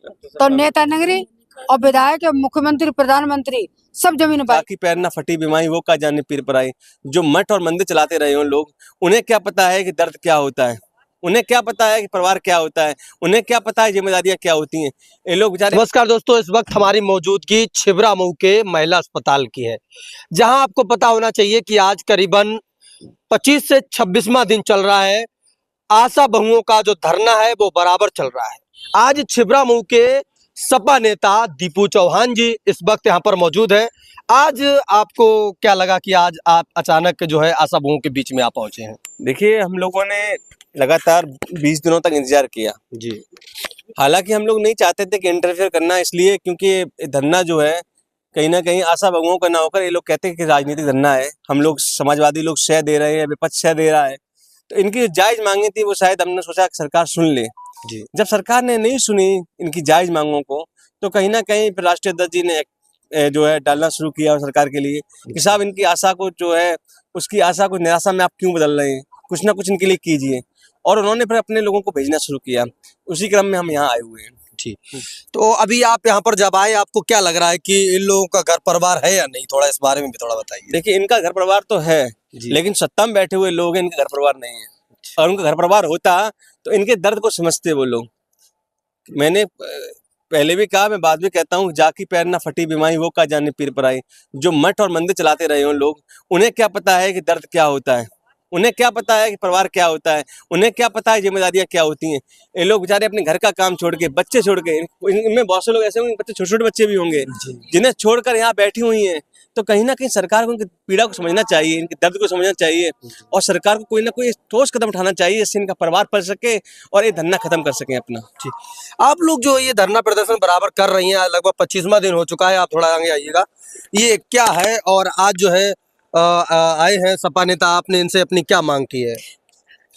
तो नेता नगरी और विधायक, मुख्यमंत्री, प्रधानमंत्री सब जमीन पर। बाकी पैर ना फटी बीमारी वो का जाने पीर पर आई। जो मठ और मंदिर चलाते रहे हो लोग, उन्हें क्या पता है कि दर्द क्या होता है, उन्हें क्या पता है कि परिवार क्या होता है, उन्हें क्या पता है जिम्मेदारियां क्या होती हैं। ये लोग बेचारे। नमस्कार दोस्तों, इस वक्त हमारी मौजूदगी छिबरा मऊ के महिला अस्पताल की है, जहां आपको पता होना चाहिए कि आज करीबन 25 से 26वां दिन चल रहा है। आशा बहुओं का जो धरना है वो बराबर चल रहा है। आज छिबरा मऊ के सपा नेता दीपू चौहान जी इस वक्त यहाँ पर मौजूद है। आज आपको क्या लगा कि आज आप अचानक जो है आशा बहुओं के बीच में आप पहुंचे हैं? देखिए, हम लोगों ने लगातार 20 दिनों तक इंतजार किया जी। हालांकि हम लोग नहीं चाहते थे कि इंटरफेयर करना, इसलिए क्योंकि ये धरना जो है कहीं ना कहीं आशा बहुओं का ना होकर, ये लोग कहते हैं कि राजनीतिक धरना है। हम लोग समाजवादी लोग शह दे रहे हैं, विपक्ष शह दे रहा है, तो इनकी जो जायज मांगे थी वो शायद हमने सोचा कि सरकार सुन ले। जी। जब सरकार ने नहीं सुनी इनकी जायज मांगों को, तो कहीं ना कहीं फिर राष्ट्रीय अध्यक्ष जी ने जो है डालना शुरू किया सरकार के लिए कि साहब इनकी आशा को जो है, उसकी आशा को निराशा में आप क्यों बदल रहे हैं, कुछ ना कुछ इनके लिए कीजिए। और उन्होंने फिर अपने लोगों को भेजना शुरू किया। उसी क्रम में हम यहाँ आए हुए हैं। जी। तो अभी आप यहाँ पर जब आए, आपको क्या लग रहा है कि इन लोगों का घर परिवार है या नहीं? थोड़ा इस बारे में भी थोड़ा बताइए। देखिए, इनका घर परिवार तो है, लेकिन सत्ता में बैठे हुए लोग हैं, इनका घर परिवार नहीं है। और उनका घर परिवार होता तो इनके दर्द को समझते वो लोग। मैंने पहले भी कहा, मैं बाद में कहता हूँ, जाकी पैर ना फटी बीमारी वो का जाने पीर पर आई। जो मठ और मंदिर चलाते रहे हो लोग, उन्हें क्या पता है कि दर्द क्या होता है, उन्हें क्या पता है कि परिवार क्या होता है, उन्हें क्या पता है जिम्मेदारियां क्या होती हैं। ये लोग बेचारे अपने घर का काम छोड़ के, बच्चे छोड़ के, इनमें बहुत से लोग ऐसे होंगे, बच्चे छोटे छोटे बच्चे भी होंगे जिन्हें छोड़कर यहाँ बैठी हुई हैं। तो कहीं ना कहीं सरकार को उनकी पीड़ा को समझना चाहिए, इनके दर्द को समझना चाहिए, और सरकार को कोई ना कोई ठोस कदम उठाना चाहिए जिससे इनका परिवार पल सके और ये धरना खत्म कर सकें अपना। आप लोग जो ये धरना प्रदर्शन बराबर कर रही हैं, लगभग 25वां दिन हो चुका है। आप थोड़ा आगे आइएगा, ये क्या है और आज जो है आए हैं सपा नेता, आपने इनसे अपनी क्या मांग की है?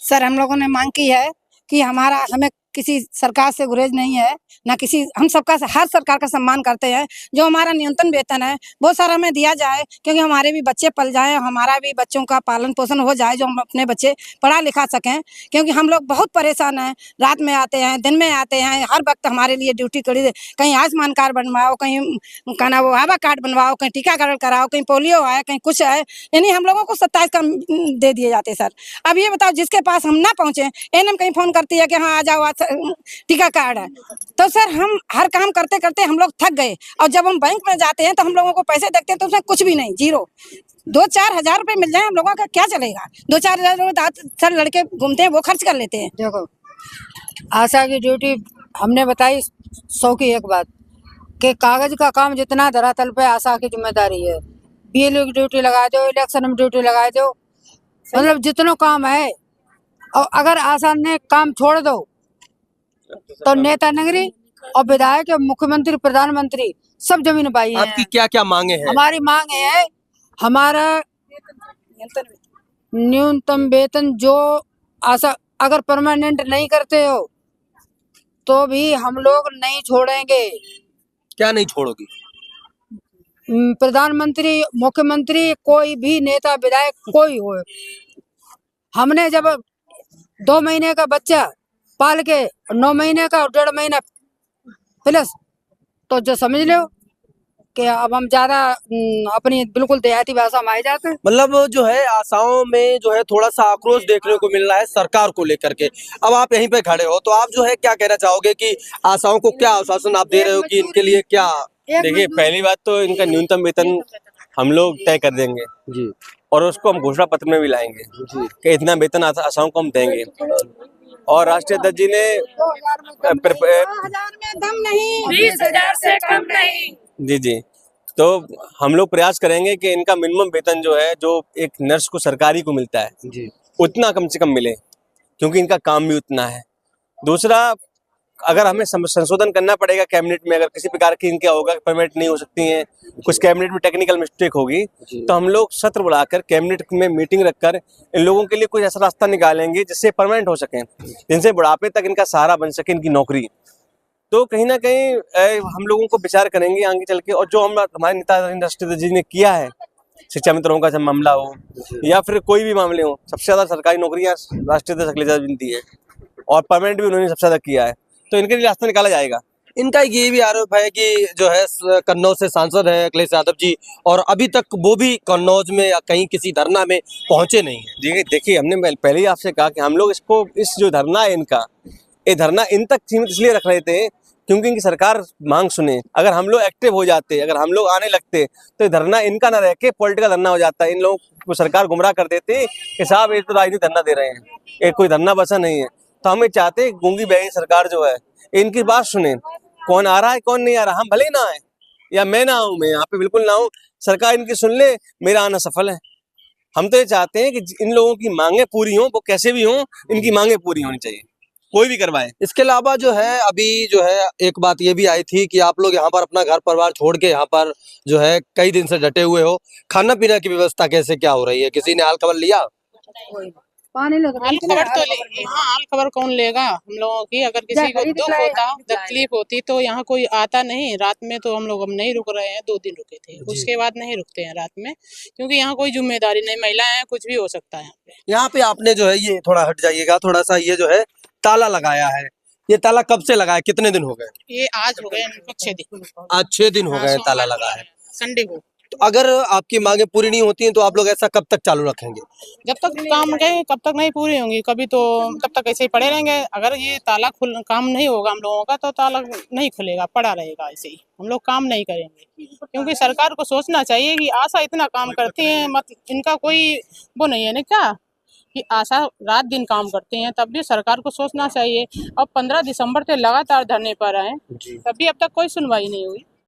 सर, हम लोगों ने मांग की है कि हमें किसी सरकार से गुरेज नहीं है, ना किसी, हम सबका हर सरकार का सम्मान करते हैं। जो हमारा न्यूनतम वेतन है वो सर हमें दिया जाए, क्योंकि हमारे भी बच्चे पल जाएं, हमारा भी बच्चों का पालन पोषण हो जाए, जो हम अपने बच्चे पढ़ा लिखा सकें। क्योंकि हम लोग बहुत परेशान हैं, रात में आते हैं, दिन में आते हैं, हर वक्त हमारे लिए ड्यूटी करी। कहीं आयुष्मान कार्ड बनवाओ, कहीं कहना वो आभा कार्ड बनवाओ, कहीं टीकाकरण कराओ, कहीं पोलियो है, कहीं कुछ है, यानी हम लोगों को 27 काम दे दिए जाते सर। अब ये बताओ, जिसके पास हम ना पहुँचे, एनएम कहीं फ़ोन करती है कि हाँ आ जाओ, टीका कार्ड है। तो सर हम हर काम करते करते हम लोग थक गए, और जब हम बैंक में जाते हैं तो हम लोगों को पैसे देखते हैं तो उसमें कुछ भी नहीं, जीरो। 2-4 हजार रुपए मिल जाए, हम लोगों का क्या चलेगा? 2-4 हजार रुपए सर लड़के घूमते हैं, वो खर्च कर लेते हैं। देखो, आशा की ड्यूटी हमने बताई 100 की एक बात, कि कागज का काम जितना धरातल पे आशा की जिम्मेदारी है। बीएलओ की ड्यूटी लगा दो, इलेक्शन में ड्यूटी लगा दो, मतलब जितना काम है। और अगर आशा ने काम छोड़ दो तो नेता नगरी और विधायक, मुख्यमंत्री, प्रधानमंत्री सब जमीन पाई है। आपकी क्या क्या मांगे हैं? हमारी मांग है, हमारा न्यूनतम वेतन जो आशा अगर परमानेंट नहीं करते हो तो भी हम लोग नहीं छोड़ेंगे। क्या नहीं छोड़ोगी? प्रधानमंत्री, मुख्यमंत्री, कोई भी नेता, विधायक कोई हो, हमने जब 2 महीने का बच्चा पाल के 9 महीने का और 1.5 महीना प्लस, तो जो समझ लो कि अब हम ज्यादा अपनी बिल्कुल देहाती भाषा में आ जाते हैं। मतलब जो है आशाओं में जो है थोड़ा सा आक्रोश देखने को मिल रहा है सरकार को लेकर के। अब आप यहीं पे खड़े हो, तो आप जो है क्या कहना चाहोगे कि आशाओं को क्या आश्वासन आप दे रहे हो कि इनके लिए क्या? देखिए, पहली बात तो इनका न्यूनतम वेतन हम लोग तय कर देंगे जी, और उसको हम घोषणा पत्र में भी लाएंगे कि इतना वेतन आशाओं को हम देंगे। और राष्ट्रीय अध्यक्ष जी ने 2000 में दम नहीं, 20,000 से कम नहीं। जी, तो हम लोग प्रयास करेंगे कि इनका मिनिमम वेतन जो है, जो एक नर्स को सरकारी को मिलता है जी, उतना कम से कम मिले, क्योंकि इनका काम भी उतना है। दूसरा, अगर हमें संशोधन करना पड़ेगा कैबिनेट में, अगर किसी प्रकार की इनका होगा परमानेंट नहीं हो सकती हैं, कुछ कैबिनेट में टेक्निकल मिस्टेक होगी, तो हम लोग सत्र बुलाकर कैबिनेट में मीटिंग रखकर इन लोगों के लिए कोई ऐसा रास्ता निकालेंगे जिससे परमानेंट हो सकें, जिनसे बुढ़ापे तक इनका सहारा बन सके इनकी नौकरी। तो कहीं ना कहीं हम लोगों को विचार करेंगे आगे चल के। और जो हमारे नेता राष्ट्रीय जी ने किया है, शिक्षा मित्रों का जब मामला हो या फिर कोई भी मामले हो, सबसे ज्यादा सरकारी नौकरियां राष्ट्रीय अखिलेश यादव ने दी है और परमानेंट भी उन्होंने सबसे ज्यादा किया है, तो इनके लिए रास्ता निकाला जाएगा। इनका ये भी आरोप है कि जो है कन्नौज से सांसद है अखिलेश यादव जी, और अभी तक वो भी कन्नौज में या कहीं किसी धरना में पहुंचे नहीं है। देखिए हमने पहले ही आपसे कहा कि हम लोग इसको, इस जो धरना है इनका, ये धरना इन तक सीमित इसलिए रख रहे थे क्योंकि इनकी सरकार मांग सुने। अगर हम लोग एक्टिव हो जाते, अगर हम लोग आने लगते, तो ये धरना इनका ना रह के पॉलिटिकल धरना हो जाता। इन लोगों को सरकार गुमराह कर देती कि साहब ये तो राजनीतिक धरना दे रहे हैं, ये कोई धरना बसा नहीं है। तो हम ये चाहते हैं गूंगी बहरी सरकार जो है इनकी बात सुने, कौन आ रहा है कौन नहीं आ रहा, हम भले ही ना आए या मैं ना आऊँ, मैं यहाँ पे बिल्कुल ना हूँ, सरकार इनकी सुन ले, मेरा आना सफल है। हम तो ये चाहते हैं कि इन लोगों की मांगे पूरी हों, वो कैसे भी हों, इनकी मांगे पूरी होनी चाहिए, कोई भी करवाए। इसके अलावा जो है अभी जो है एक बात ये भी आई थी कि आप लोग यहाँ पर अपना घर परिवार छोड़ के यहाँ पर जो है कई दिन से डटे हुए हो, खाना पीना की व्यवस्था कैसे क्या हो रही है, किसी ने हाल खबर लिया? पानी हाल खबर तो हाँ, हाल खबर कौन लेगा हम लोगों की। अगर किसी को दुख होता, तकलीफ होती तो यहाँ कोई आता नहीं। रात में तो हम लोग अब नहीं रुक रहे हैं, 2 दिन रुके थे, उसके बाद नहीं रुकते हैं रात में, क्योंकि यहाँ कोई जिम्मेदारी नहीं, महिलाएं हैं, कुछ भी हो सकता है यहाँ पे। यहाँ पे आपने जो है ये थोड़ा हट जाइएगा थोड़ा सा, ये जो है ताला लगाया है, ये ताला कब से लगा है, कितने दिन हो गए? ये आज हो गए इनको 6 दिन। आज 6 दिन हो हाँ, गए ताला सोमवार लगा को है। संडे को। तो अगर आपकी मांगे पूरी नहीं होती हैं तो आप लोग ऐसा कब तक चालू रखेंगे? जब तक काम गए कब तक नहीं पूरी होंगी, कभी तो तब तक ऐसे ही पड़े रहेंगे। अगर ये ताला काम नहीं होगा हम लोगों का तो ताला नहीं खुलेगा, पड़ा रहेगा ऐसे ही, हम लोग काम नहीं करेंगे। क्योंकि सरकार को सोचना चाहिए कि आशा इतना काम करती है, मतलब इनका कोई वो नहीं है ना क्या कि आशा रात दिन काम करते हैं, तब भी सरकार को सोचना चाहिए। अब 15 दिसंबर से लगातार धरने पर आए, तब भी अब तक कोई सुनवाई नहीं हुई।